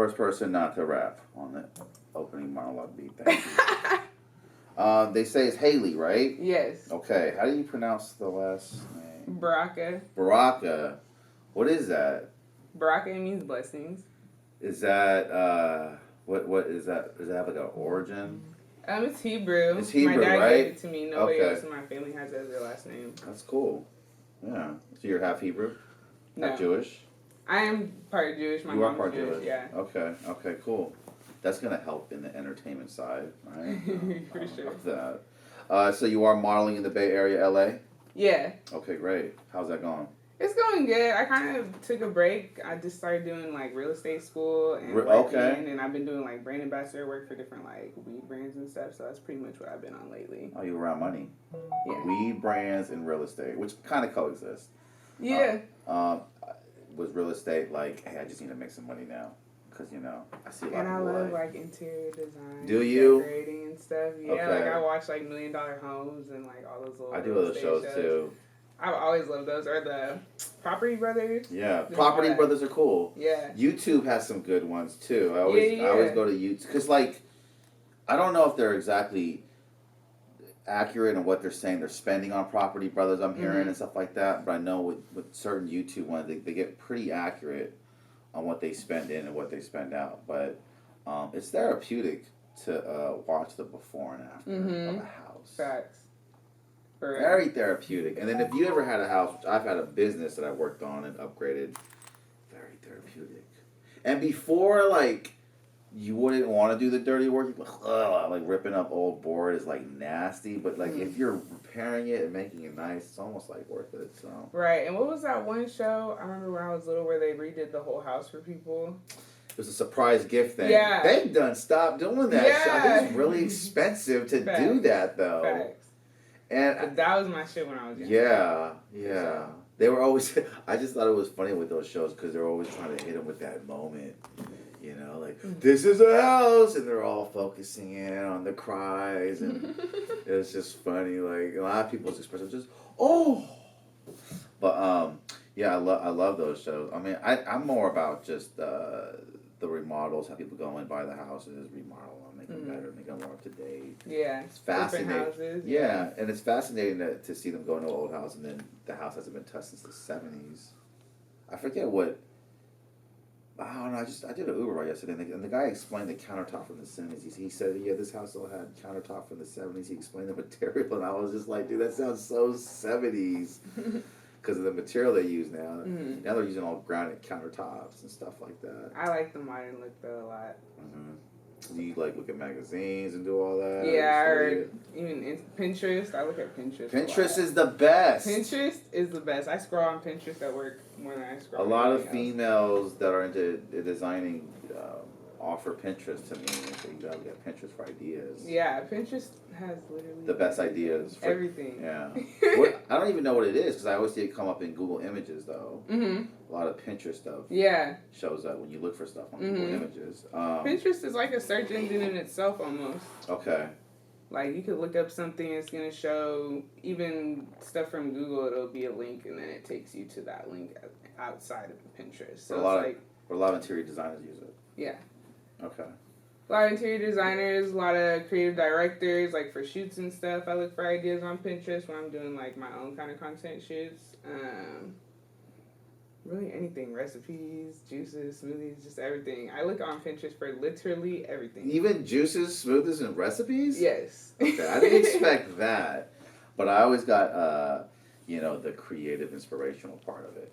First person not to rap on the opening monologue beat. Thank you. They say it's Haille, right? Yes. Okay. How do you pronounce the last name? Baraka. Baraka. What is that? Baraka means blessings. Is that what is that? Does it have like an origin? It's Hebrew. It's Hebrew, my dad right? gave it to me. Nobody Okay. else in my family has it as their last name. That's cool. Yeah. So you're half Hebrew? No. Half Jewish? I am part Jewish. My You are mom's part Jewish. Yeah. Okay. Okay. Cool. That's gonna help in the entertainment side, right? For sure. That. So you are modeling in the Bay Area, LA? Yeah. Okay, great. How's that going? It's going good. I kind of took a break. I just started doing like real estate school and working, and I've been doing like brand ambassador work for different like weed brands and stuff. So that's pretty much what I've been on lately. Oh, you around money? Yeah. Weed brands and real estate, which kind of coexist. Yeah. Was real estate like, hey, I just need to make some money now? Because, I see a lot of people. And I love like interior design. Do you? Decorating and stuff. Yeah, Okay. like I watch like $1 Million Homes and like all those little. I do those shows too. I've always loved those. Or the Property Brothers. Yeah, Property Brothers are cool. Yeah. YouTube has some good ones too. I always go to YouTube because like, I don't know if they're exactly accurate in what they're saying they're spending on Property Brothers. I'm hearing and stuff like that, but I know with certain YouTube ones they get pretty accurate on what they spend in and what they spend out. But it's therapeutic to watch the before and after of a house. Facts. Very therapeutic. And then if you ever had a house, which I've had a business that I worked on and upgraded, very therapeutic. And before, like, you wouldn't want to do the dirty work. Like ripping up old board is like nasty. But like if you're repairing it and making it nice, it's almost like worth it. So. Right. And what was that one show? I remember when I was little where they redid the whole house for people. It was a surprise gift thing. Yeah. They've done stopped doing that. Yeah. I think it's really expensive to do that though. Facts. And that was my shit when I was young. Yeah. Yeah. They were always. I just thought it was funny with those shows because they're always trying to hit them with that moment. Like, this is a house, and they're all focusing in on the cries, and it was just funny. Like, a lot of people's expressions just, oh. But, yeah, I love those shows. I mean, I'm more about just the remodels, how people go and buy the houses, remodel them, make them better, make them more up to date. Yeah. It's fascinating. Different houses. Yeah, and it's fascinating to see them go into an old house, and then the house hasn't been touched since the 70s. I forget what. I don't know. I did an Uber ride yesterday, and the guy explained the countertop from the 70s. He said, yeah, this house still had countertop from the 70s. He explained the material, and I was just like, dude, that sounds so 70s because of the material they use now. Now they're using all granite countertops and stuff like that. I like the modern look, though, a lot. Do you, like, look at magazines and do all that? Yeah, or even Pinterest. I look at Pinterest. Pinterest is the best. Pinterest is the best. I scroll on Pinterest at work more than I scroll on a lot of females that are into designing offer Pinterest to me. So you gotta get Pinterest for ideas. Yeah, Pinterest has literally the best ideas for everything. Yeah. I don't even know what it is because I always see it come up in Google Images though. A lot of Pinterest stuff. Yeah. Shows up when you look for stuff on Google Images. Pinterest is like a search engine in itself almost. Okay. Like you could look up something, it's gonna show even stuff from Google. It'll be a link, and then it takes you to that link outside of Pinterest. So a lot of interior designers use it. Yeah. Okay. A lot of interior designers, a lot of creative directors, like for shoots and stuff. I look for ideas on Pinterest when I'm doing like my own kind of content shoots. Really anything, recipes, juices, smoothies, just everything. I look on Pinterest for literally everything. Even juices, smoothies, and recipes? Yes. Okay, I didn't expect that, but I always got the creative, inspirational part of it.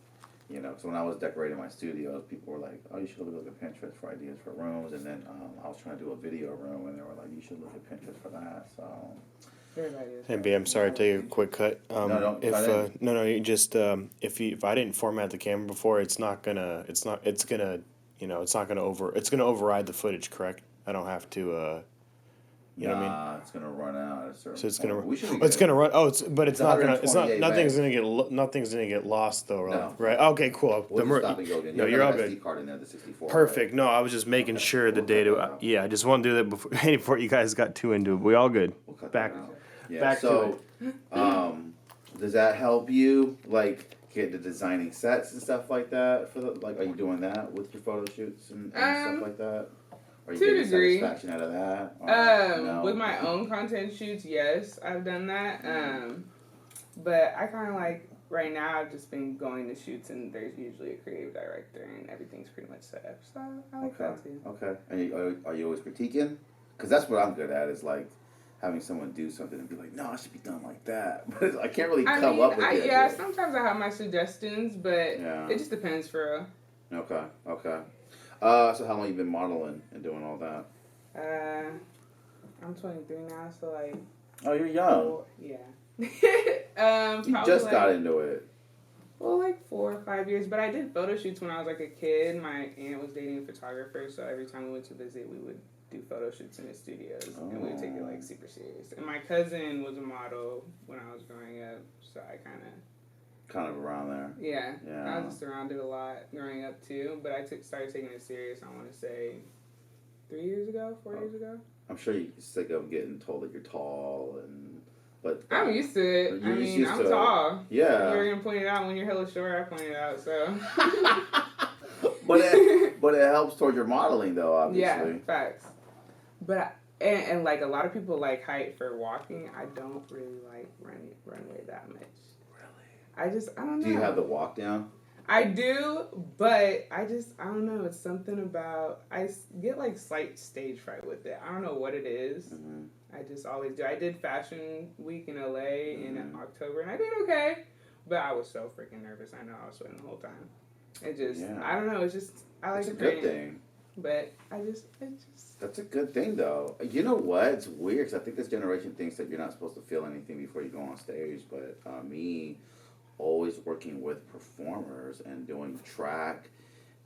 Because when I was decorating my studios, people were like, oh, you should look at Pinterest for ideas for rooms. And then I was trying to do a video room, and they were like, you should look at Pinterest for that. So. Hey, B, I'm sorry to take a quick cut. You just if I didn't format the camera before, it's gonna override the footage, correct? I don't have to. You know what I mean? It's gonna run out at a certain. So it's gonna. Point. It's gonna run. Oh, it's not gonna. It's not. Nothing's gonna get lost though, right? No. Right. Okay. Cool. We'll stop and go again. No, you're all good. SD card in there, the 64. Perfect. Right? No, I was just making sure the data. Yeah, I just want to do that before you guys got too into it. We all good. We'll cut back. Yeah. Back to it. Does that help you? Like, get into designing sets and stuff like that? Are you doing that with your photo shoots and stuff like that? Are you getting satisfaction out of that? No? With my own content shoots, yes, I've done that. But I kind of like, right now, I've just been going to shoots and there's usually a creative director and everything's pretty much set up. So I like that too. Okay. And are you always critiquing? Because that's what I'm good at, is like having someone do something and be like, no, it should be done like that. But I can't really come up with it. Yeah, sometimes I have my suggestions, but it just depends for real. Okay. So how long have you been modeling and doing all that? I'm 23 now, so like... Oh, you're young. Yeah. You just got into it. Well, like 4 or 5 years. But I did photo shoots when I was like a kid. My aunt was dating a photographer, so every time we went to visit, we would do photo shoots in his studios. And we would take it like super serious. And my cousin was a model when I was growing up, so I kind of around there. Yeah. I was just around it a lot growing up too. But I started taking it serious, I want to say, 4 years ago. I'm sure you're sick of getting told that you're tall but I'm used to it. I'm tall. Yeah. You're gonna point it out when you're hella short. I point it out, so. but it helps toward your modeling, though. Obviously. Yeah, facts. But and like a lot of people like height for walking. I don't really like runway that much. Really? I don't know. Do you have the walk down? I do, but I don't know. It's something about, I get like slight stage fright with it. I don't know what it is. Mm-hmm. I just always do. I did Fashion Week in LA in October, and I did okay, but I was so freaking nervous. I know I was sweating the whole time. I don't know. It's just, I like it's a good thing. But That's a good thing, though. You know what? It's weird, because I think this generation thinks that you're not supposed to feel anything before you go on stage, but me... always working with performers and doing track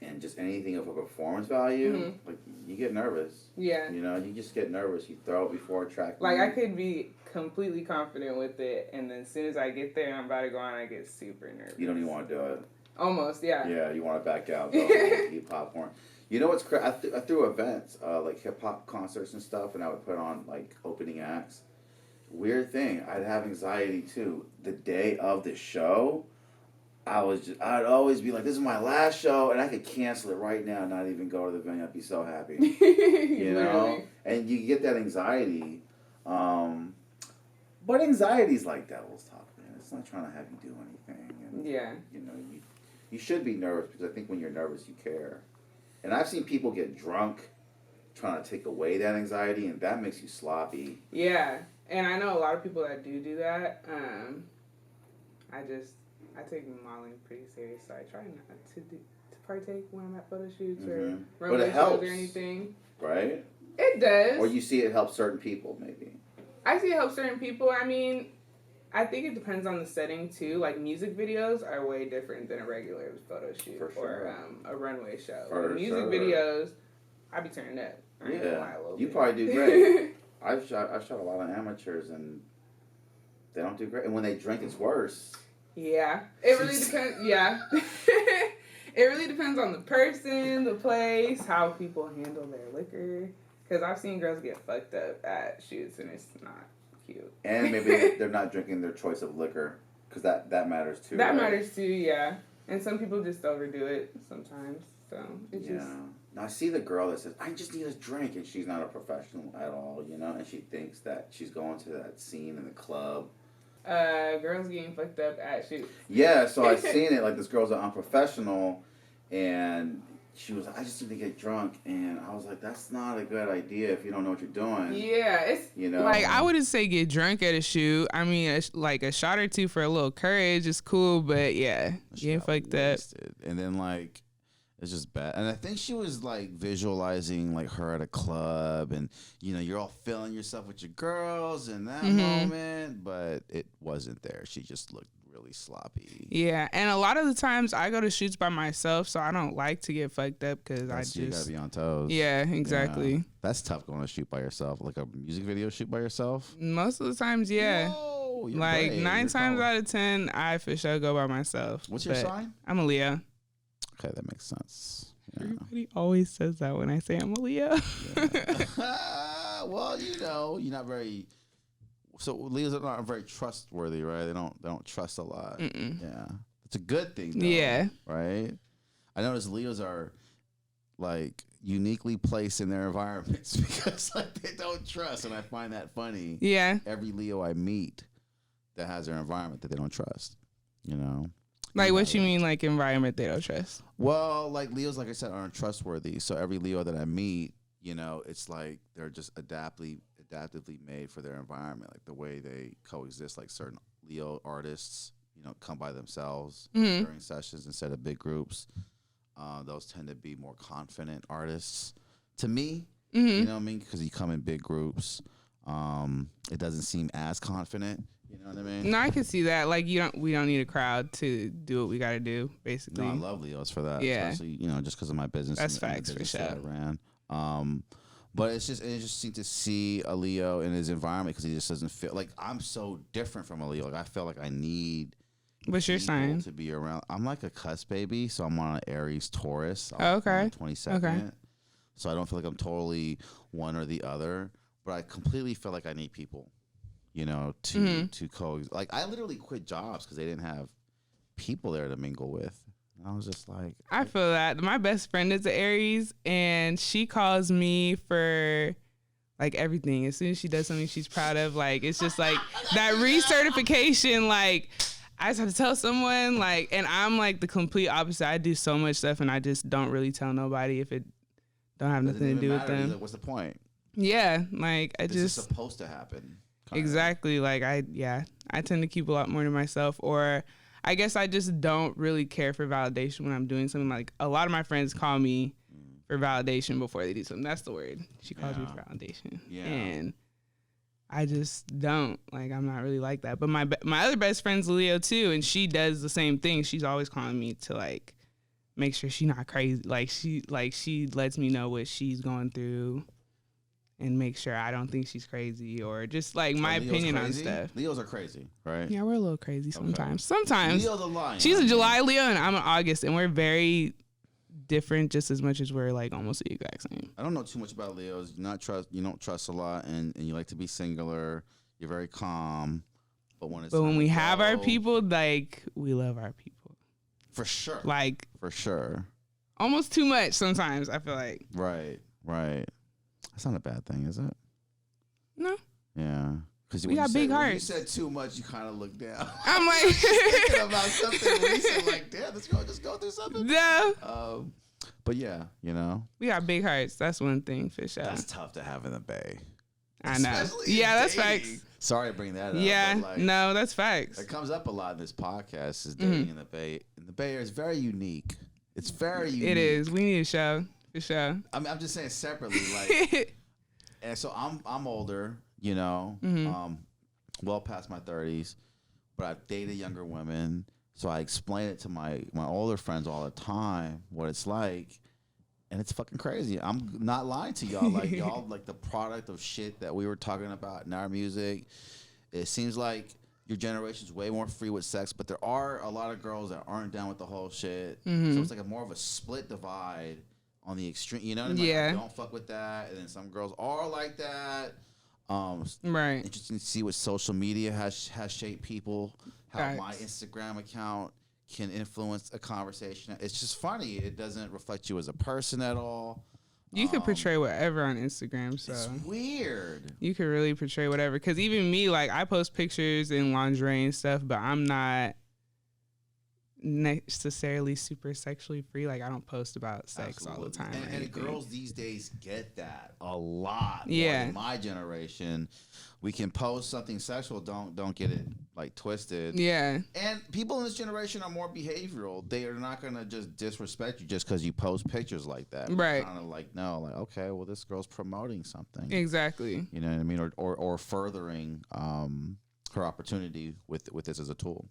and just anything of a performance value, like, you get nervous. Yeah. You know, you just get nervous. You throw it before a track. Like, I could be completely confident with it, and then as soon as I get there and I'm about to go on, I get super nervous. You don't even want to do it. Almost, yeah. Yeah, you want to back out, go home, eat popcorn. You know what's crazy? I threw events, like hip-hop concerts and stuff, and I would put on, like, opening acts. Weird thing, I'd have anxiety too. The day of the show, I'd always be like, this is my last show, and I could cancel it right now and not even go to the venue. I'd be so happy. You know? And you get that anxiety. But anxiety's like devil's talk, man. It's not trying to have you do anything. And, you know, you should be nervous, because I think when you're nervous, you care. And I've seen people get drunk trying to take away that anxiety, and that makes you sloppy. Yeah. And I know a lot of people that do that. I take modeling pretty serious, so I try not to partake when I'm at photo shoots or runway shows or anything. Right? It does. Or you see it help certain people, maybe. I see it help certain people. I mean, I think it depends on the setting, too. Like, music videos are way different than a regular photo shoot or a runway show. Music videos, I be turning up. You probably do great. I've shot a lot of amateurs, and they don't do great. And when they drink, it's worse. Yeah. It really depends. Yeah. It really depends on the person, the place, how people handle their liquor. Because I've seen girls get fucked up at shoots, and it's not cute. And maybe they're not drinking their choice of liquor, because that matters, too. That matters, too, yeah. And some people just overdo it sometimes. So, it just... Now, I see the girl that says, I just need a drink, and she's not a professional at all, you know, and she thinks that she's going to that scene in the club. Girls getting fucked up at shoots. Yeah, so I've seen it, like, this girl's an unprofessional, and she was like, I just need to get drunk, and I was like, that's not a good idea if you don't know what you're doing. Yeah, it's, you know? Like, I wouldn't say get drunk at a shoot. I mean, like, a shot or two for a little courage is cool, but, yeah, getting fucked up. And then, like... It's just bad. And I think she was, like, visualizing, like, her at a club. And, you know, you're all feeling yourself with your girls in that moment. But it wasn't there. She just looked really sloppy. Yeah. And a lot of the times I go to shoots by myself. So I don't like to get fucked up because you got to be on toes. Yeah, exactly. Yeah. That's tough going to shoot by yourself. Like a music video shoot by yourself? Most of the times, yeah. Whoa, like, brave. 9 times out of 10, I for sure go by myself. What's your sign? I'm a Leo. Okay, that makes sense. Yeah. Everybody always says that when I say I'm a Leo. Yeah. Well, you know, you're not very. So Leos are not very trustworthy, right? They don't trust a lot. Mm-mm. Yeah, It's a good thing, though. Yeah. Right? I notice Leos are, like, uniquely placed in their environments because, like, they don't trust, and I find that funny. Yeah. Every Leo I meet that has their environment that they don't trust, you know? Like, what you mean, like, environment they don't trust? Well, like, Leos, like I said, aren't trustworthy. So every Leo that I meet, you know, it's like they're just adaptively made for their environment, like the way they coexist. Like certain Leo artists, you know, come by themselves during sessions instead of big groups. Those tend to be more confident artists to me. You know what I mean? Because you come in big groups, it doesn't seem as confident. You know what I mean? No, I can see that. Like, we don't need a crowd to do what we got to do, basically. No, I love Leos for that. Yeah. Especially, you know, just because of my business. That's and facts, the for business that sure. I ran. But it's just interesting to see a Leo in his environment because he just doesn't feel like I'm so different from a Leo. Like I feel like I need. What's your people sign? to be around. I'm like a cusp baby, so I'm on an Aries Taurus. Oh, okay. 22nd. Okay. So I don't feel like I'm totally one or the other, but I completely feel like I need people, you know, to coexist. Like I literally quit jobs because they didn't have people there to mingle with. And I was just like, I feel that. My best friend is an Aries, and she calls me for like everything. As soon as she does something she's proud of, like it's just like that recertification. Like I just have to tell someone. Like, and I'm like the complete opposite. I do so much stuff, and I just don't really tell nobody if it don't have nothing to do with them. Like, what's the point? Yeah, like I This just is supposed to happen. exactly. Like I tend to keep a lot more to myself, or I guess I just don't really care for validation when I'm doing something. Like a lot of my friends call me for validation before they do something. That's the word. She calls me for validation. Yeah. And I just don't. Like I'm not really like that. But my other best friend's Leo too, and she does the same thing. She's always calling me to like make sure she's not crazy. Like she lets me know what she's going through and make sure I don't think she's crazy or just like my opinion on stuff. Leos are crazy, right? Yeah, we're a little crazy sometimes. Okay. Sometimes. Leo's a lion. She's a July Leo and I'm an August, and we're very different just as much as we're like almost the exact same. I don't know too much about Leos. You don't trust a lot, and you like to be singular. You're very calm, but when we have our people, like we love our people for sure. Like for sure. Almost too much sometimes. I feel like. Right. That's not a bad thing, is it? No. Yeah. Because we got big hearts. When you said too much, you kind of looked down. I'm like thinking about something recent, like, damn, let's just go through something. No. But yeah, you know, we got big hearts. That's one thing for sure. That's tough to have in the Bay. I know. Yeah, that's facts. Sorry to bring that up. Yeah, but like, no, that's facts. It comes up a lot in this podcast. Is dating in the Bay. And the Bay Area is very unique. It's very unique. It is. We need a show for sure. I'm just saying separately, like, and so I'm older, you know, well past my 30s, but I've dated younger women, so I explain it to my older friends all the time what it's like, and it's fucking crazy. I'm not lying to y'all. Like y'all, like the product of shit that we were talking about in our music. It seems like your generation's way more free with sex, but there are a lot of girls that aren't down with the whole shit. So it's like more of a split divide on the extreme. You know what I mean? Yeah. Like, don't fuck with that. And then some girls are like that. Right. Interesting to see what social media has shaped people. How Facts. my Instagram account can influence a conversation. It's just funny. It doesn't reflect you as a person at all. You could portray whatever on Instagram, so it's weird. You could really portray whatever. Because even me, like, I post pictures in lingerie and stuff, but I'm not necessarily super sexually free. Like, I don't post about sex all the time. And girls these days get that a lot. Yeah. More than my generation, we can post something sexual. Don't get it like twisted. Yeah. And people in this generation are more behavioral. They are not gonna just disrespect you just because you post pictures like that. Right. Kind of like, no, like, okay, well, this girl's promoting something. Exactly. You know what I mean? Or furthering her opportunity with this as a tool.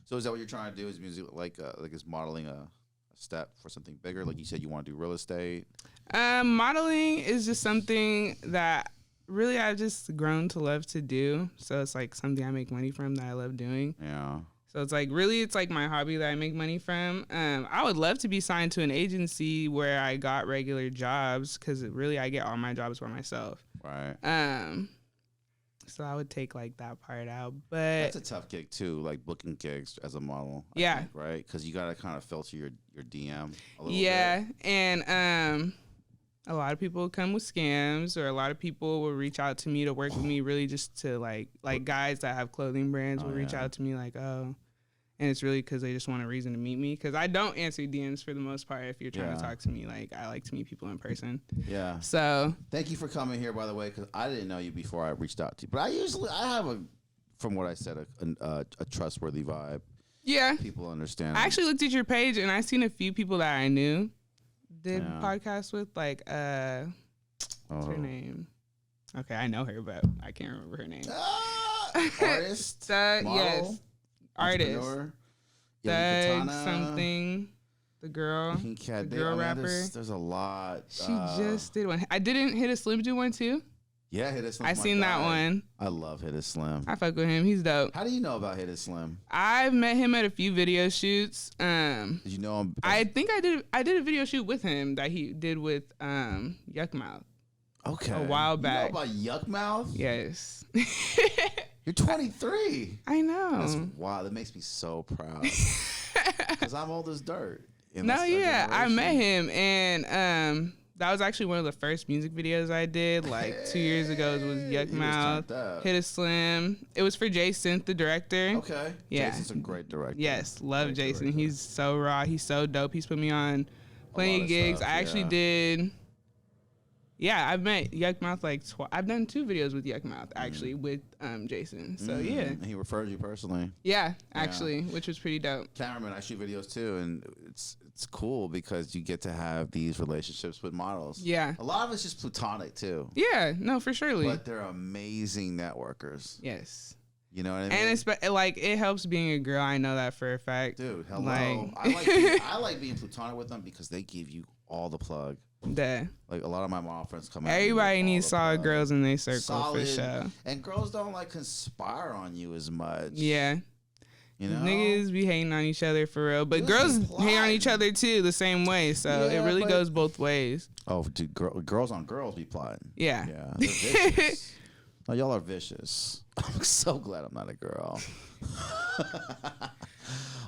So is that what you're trying to do? Is music like is modeling a step for something bigger? Like you said, you want to do real estate. Modeling is just something that really I've just grown to love to do. So it's like something I make money from that I love doing. Yeah. So it's like really, it's like my hobby that I make money from. I would love to be signed to an agency where I got regular jobs because really I get all my jobs by myself. Right. So I would take like that part out. But that's a tough gig too, like booking gigs as a model. I think, right? Because you gotta kind of filter your DM a little bit. And a lot of people come with scams, or a lot of people will reach out to me to work with me, really just to like guys that have clothing brands will reach out to me like, oh. And it's really because they just want a reason to meet me. Because I don't answer DMs for the most part. If you're trying to talk to me, like I like to meet people in person. Yeah. So thank you for coming here, by the way, because I didn't know you before I reached out to you. But I have from what I said, a trustworthy vibe. Yeah. People understand. I actually looked at your page and I seen a few people that I knew did podcasts with, like what's her name? Okay, I know her, but I can't remember her name. Artist. Model? Yes. Artist. Thug something. The girl. The girl rapper. There's a lot. She just did one. I didn't Hit a Slim do one too. Yeah, Hit a Slim. I seen that one. I love Hit a Slim. I fuck with him. He's dope. How do you know about Hit a Slim? I've met him at a few video shoots. Did you know him? I think I did a video shoot with him that he did with Yuck Mouth. Okay. A while back. You know about Yuck Mouth? Yes. You're 23. I know. That's wild. That makes me so proud. Because I'm old as dirt. I met him, and that was actually one of the first music videos I did, like 2 years ago. It was Yuck Mouth, Hit a Slim. It was for Jason, the director. Okay. Yeah. Jason's a great director. Yes, love Jason. Director. He's so raw. He's so dope. He's put me on plenty of gigs. Stuff, I actually did. Yeah, I've met Yuck Mouth like I've done 2 videos with Yuck Mouth actually with Jason. So yeah. And he referred you personally. Yeah, actually, which was pretty dope. Cameraman, I shoot videos too, and it's cool because you get to have these relationships with models. Yeah. A lot of it's just platonic too. Yeah, no, for surely. But they're amazing networkers. Yes. You know what I mean? And it's like it helps being a girl. I know that for a fact. Dude, hello. Like, I like being platonic with them because they give you all the plug. Like a lot of my model friends come out. Everybody needs solid girls in their circle for sure. And girls don't like conspire on you as much. Yeah. You know? Niggas be hating on each other for real. But girls hate on each other too the same way. So it really goes both ways. Oh, dude, girls on girls be plotting. Yeah. Yeah. They're vicious. Oh, y'all are vicious. I'm so glad I'm not a girl.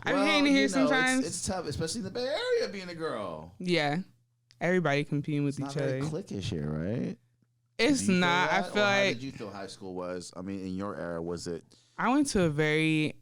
I'm hating to hear sometimes. It's tough, especially in the Bay Area being a girl. Yeah. Everybody competing with each other. It's not very cliquish here, right? It's not. I feel like. How did you feel high school was? I mean, in your era, was it? I went to a very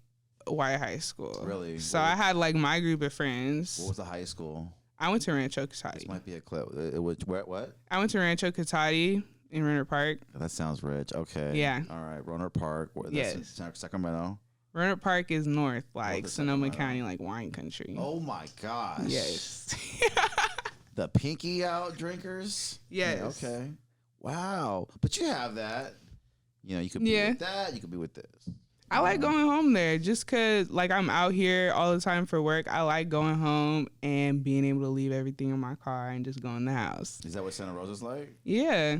white high school. Really? So I had like my group of friends. What was the high school? I went to Rancho Cotati. This might be a clip. It was what? I went to Rancho Cotati in Rohnert Park. That sounds rich. Okay. Yeah. All right. Rohnert Park. Yes. Sacramento. Rohnert Park is north, like Sonoma County, like wine country. Oh my gosh. Yes. The pinky out drinkers? Yes. Yeah, okay. Wow. But you have that. You know, you could be with that. You could be with this. I like going home there just because, like, I'm out here all the time for work. I like going home and being able to leave everything in my car and just go in the house. Is that what Santa Rosa's like? Yeah.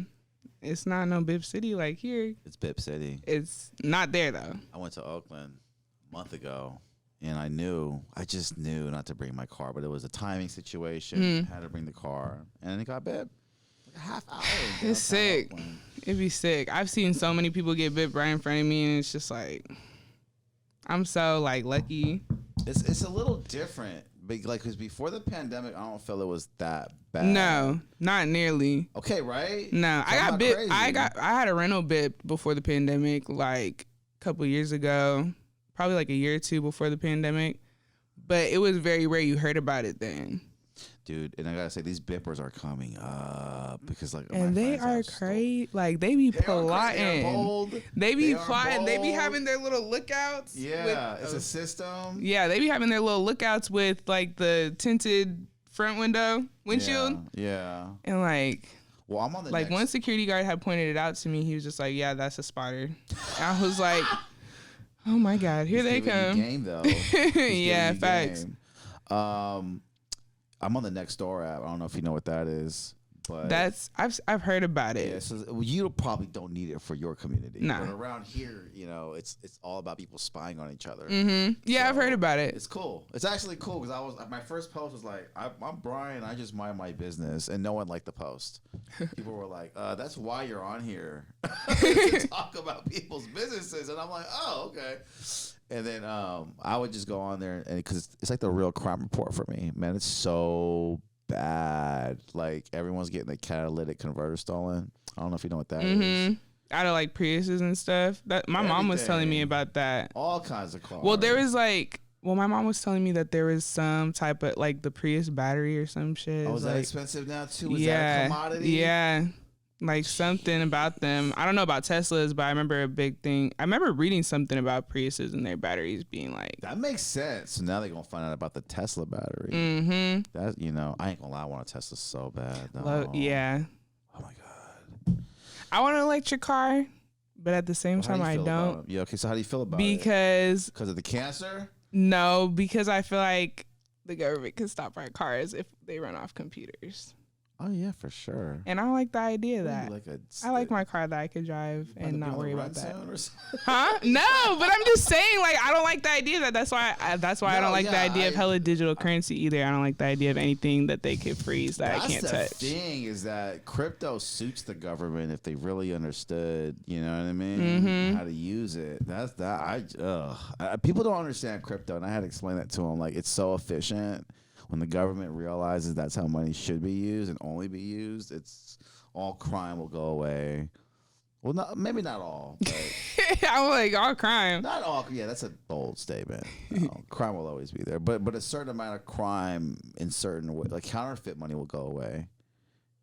It's not no Bip City like here. It's Bip City. It's not there, though. I went to Oakland a month ago. And I just knew not to bring my car, but it was a timing situation. Had to bring the car, and it got bit. Like a half hour. It's sick. It'd be sick. I've seen so many people get bit right in front of me, and it's just like, I'm so like lucky. It's a little different, but like, because before the pandemic, I don't feel it was that bad. No, not nearly. Okay, right? No, I got bit. I had a rental bit before the pandemic, like a couple years ago. Probably like a year or 2 before the pandemic, but it was very rare you heard about it then. Dude, and I gotta say, these bippers are coming up because like, and they are crazy. Like they be plotting. They be plotting. They be having their little lookouts. Yeah, it's a system. Yeah, they be having their little lookouts with like the tinted front windshield. Yeah. And like. Well, I'm on the like one security guard had pointed it out to me. He was just like, "Yeah, that's a spotter." And I was like. Oh my God! Here they come. Game though. Yeah, facts. I'm on the Nextdoor app. I don't know if you know what that is, But I've heard about it. Yeah, so you probably don't need it for your community. No. But around here, it's all about people spying on each other. Mm-hmm. Yeah, so I've heard about it. It's cool. It's actually cool because my first post was like, I'm Brian. I just mind my business, and no one liked the post. People were like, that's why you're on here to talk about people's businesses, and I'm like, oh, okay. And then I would just go on there and because it's like the real crime report for me, man. It's so bad. Like everyone's getting the catalytic converter stolen. I don't know if you know what that is. Out of like Priuses and stuff. That my mom was telling me about that. All kinds of cars. Well, there was my mom was telling me that there was some type of like the Prius battery or some shit. Oh, is that expensive now too? Is that a commodity? Yeah. Like something about them. I don't know about Teslas, but I remember a big thing. I remember reading something about Priuses and their batteries being like. That makes sense. So now they're going to find out about the Tesla battery. Mm-hmm. That, I ain't going to lie. I want a Tesla so bad. No. Yeah. Oh, my God. I want an electric car, but at the same time, I don't. Yeah, okay. So how do you feel about it? Because of the cancer? No, because I feel like the government can stop our cars if they run off computers. Oh, yeah, for sure. And I like the idea of that. I like my car that I could drive and not worry about that. Huh? No, but I'm just saying, like, I don't like the idea of that. That's why I don't like the idea of hella digital currency either. I don't like the idea of anything that they could freeze that I can't touch. That's the thing is that crypto suits the government if they really understood, you know what I mean? Mm-hmm. How to use it. That's that. People don't understand crypto, and I had to explain that to them. Like, it's so efficient. When the government realizes that's how money should be used and only be used, it's all crime will go away. Well, maybe not all. But I'm like, all crime. Not all. Yeah, that's a bold statement. Crime will always be there, but a certain amount of crime in certain ways, like counterfeit money, will go away.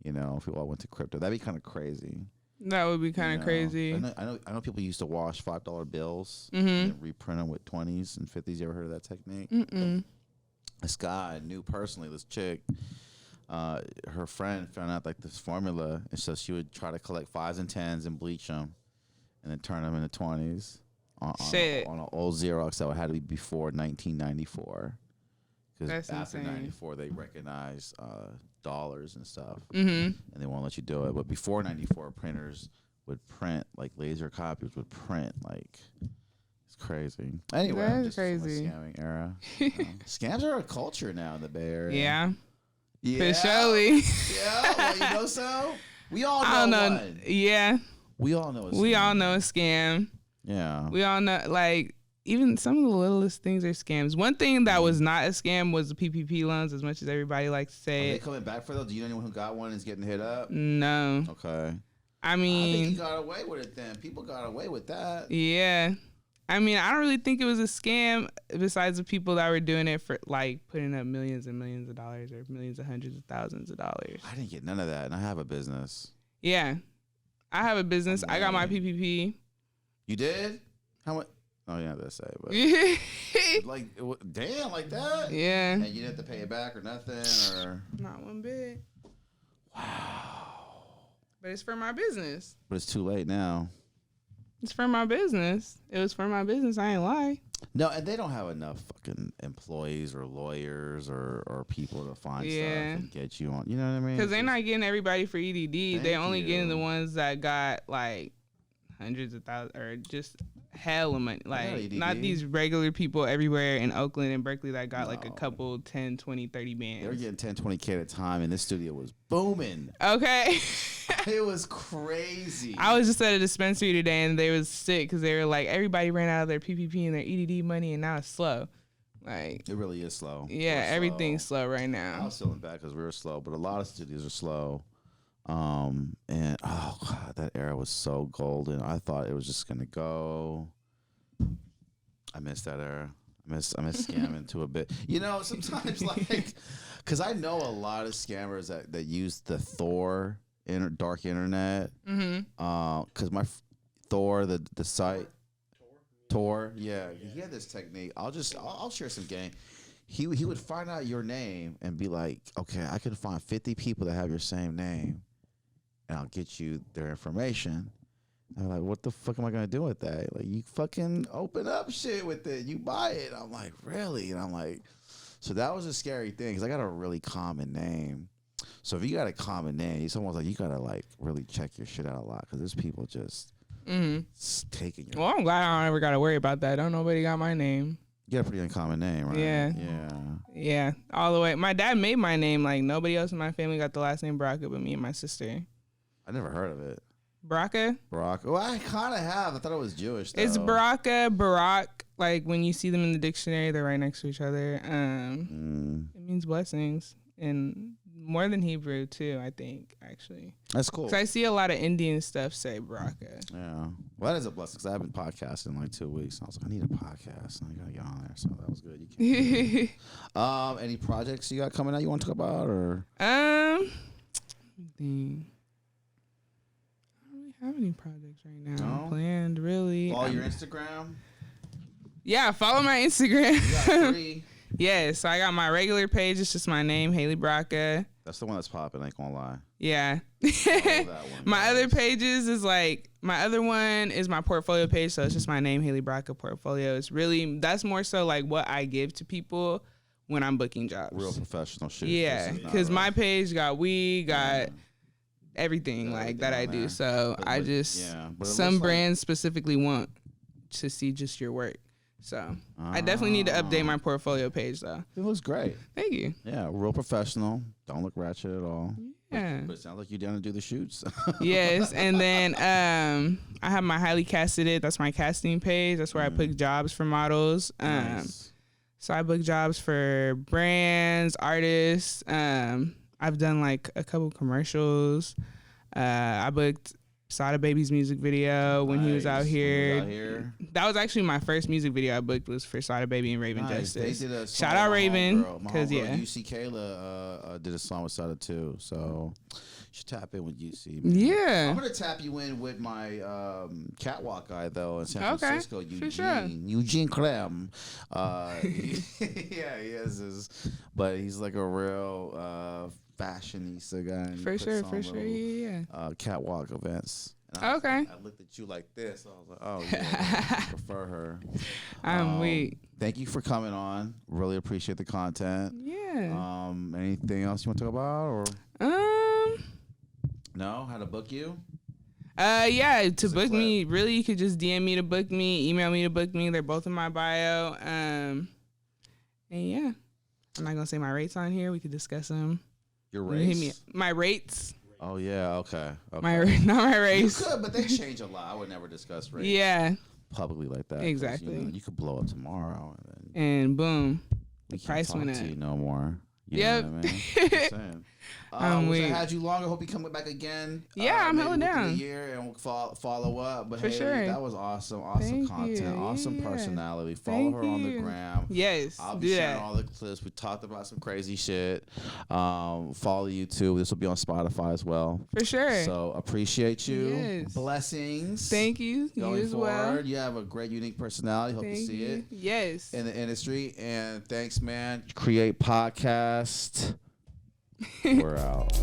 If we all went to crypto, that'd be kind of crazy. That would be kind of crazy. I know people used to wash $5 bills and reprint them with 20s and 50s. You ever heard of that technique? Mm-mm. This guy I knew personally, this chick, her friend found out like this formula, and so she would try to collect 5s and 10s and bleach them, and then turn them into 20s on an old Xerox that had to be before 1994. Because after 94, they recognized dollars and stuff, and they won't let you do it. But before 94, printers would print like laser copiers would print like. Crazy. Anyway, that's crazy. Scamming era. Scams are a culture now in the Bay Area. Yeah. For surely. Yeah. Well, you know so. We all know one. Yeah. We all know a scam. We all know a scam. Yeah. We all know even some of the littlest things are scams. One thing that was not a scam was the PPP loans, as much as everybody likes to say. Are they coming back for those? Do you know anyone who got one and is getting hit up? No. Okay. I mean, I think you got away with it then. People got away with that. Yeah. I mean, I don't really think it was a scam besides the people that were doing it for like putting up millions and millions of dollars or millions of hundreds of thousands of dollars. I didn't get none of that, and I have a business. Yeah. I have a business. I got my PPP. You did? How much? Oh, yeah, that's say, but like, damn, like that? Yeah. And you didn't have to pay it back or nothing, or not one bit. Wow. But it's for my business. But it's too late now. It's for my business. It was for my business. I ain't lie. No, and they don't have enough fucking employees or lawyers or people to find stuff and get you on. You know what I mean? Because they're not getting everybody for EDD. They're only getting the ones that got like hundreds of thousands or just hell of money. Like not these regular people everywhere in Oakland and Berkeley that got like a couple 10, 20, 30 bands. They were getting 10, 20K at a time, and this studio was booming. Okay. It was crazy. I was just at a dispensary today, and they was sick because they were like, everybody ran out of their PPP and their EDD money, and now it's slow. Like it really is slow. Yeah, everything's slow right now. I was feeling bad because we were slow, but a lot of studios are slow. And oh god, that era was so golden. I thought it was just gonna go. I miss that era. I miss scamming to a bit. Sometimes like, because I know a lot of scammers that use the Thor dark internet. Because my Thor the site Tor, yeah, he had this technique. I'll share some game. He would find out your name and be like, okay, I can find 50 people that have your same name, and I'll get you their information. And I'm like, what the fuck am I gonna do with that? Like, you fucking open up shit with it, you buy it. I'm like, really? And I'm like, so that was a scary thing because I got a really common name. So if you got a common name, it's almost like you gotta like really check your shit out a lot because there's people just taking your. Well, I'm glad I don't ever gotta worry about that. Don't nobody got my name. You got a pretty uncommon name, right? Yeah. All the way. My dad made my name. Like nobody else in my family got the last name Baraka, but me and my sister. I never heard of it. Baraka. Well, I kind of have. I thought it was Jewish. Though. It's Baraka, Barak. Like when you see them in the dictionary, they're right next to each other. It means blessings, and more than Hebrew too. I think actually. That's cool. So I see a lot of Indian stuff say Baraka. Yeah, well, that is a blessing because I've been podcasting in like 2 weeks. And I was like, I need a podcast, and I gotta get on there. So that was good. You can. Any projects you got coming out you want to talk about, or? I don't really have any projects right now planned. Really. Follow your Instagram. Yeah, follow my Instagram. You got 3. Yeah, so I got my regular page. It's just my name, Haille Baraka. That's the one that's popping. I ain't gonna lie. Yeah. That one, My other pages is like, my other one is my portfolio page. So it's just my name, Haille Baraka portfolio. It's really, that's more so like what I give to people when I'm booking jobs. Real professional shit. Yeah, because my page got everything like that I do. So I just, some brands specifically want to see just your work. So I definitely need to update my portfolio page though. It looks great. Thank you. Yeah, real professional. Don't look ratchet at all. Yeah. But it sounds like you're down to do the shoots. Yes, and then I have my Highly Casted It. That's my casting page. That's where I book jobs for models. Nice. So I book jobs for brands, artists. I've done like a couple commercials. I booked Sada Baby's music video when he was out here. That was actually my first music video I booked was for Sada Baby and Raven Justice. Shout out Raven, because UC Kayla did a song with Sada too, so you should tap in with UC. Man. Yeah, I'm gonna tap you in with my catwalk guy though in San Francisco. Eugene Clem. Yeah, he has his, but he's like a real fashionista guy. For sure. Yeah. Catwalk events. And I looked at you like this. I was like, oh yeah, I prefer her. I'm weak. Thank you for coming on. Really appreciate the content. Yeah. Anything else you want to talk about or? No, how to book you? Yeah, to book me, really, you could just DM me to book me, email me to book me. They're both in my bio. And yeah, I'm not gonna say my rates on here. We could discuss them. Your race? Hit me. My rates. Oh yeah, okay. Not my race. You could, but they change a lot. I would never discuss race. Yeah. Publicly like that. Exactly. You could blow up tomorrow and boom, the price went up. To you no more. You yep. know what I mean? Just saying. I'm weak. I had you long. I hope you come back again. Yeah, I'm hella down. A year and we'll follow up. But for sure. That was awesome. Awesome content. Awesome personality. Follow her on the gram. Yes. I'll be sharing all the clips. We talked about some crazy shit. Follow you too. This will be on Spotify as well. For sure. So appreciate you. Yes. Blessings. Thank you. Going you as forward. Well. You have a great, unique personality. Hope to see it. Yes. In the industry. And thanks, man. Create podcast. We're out.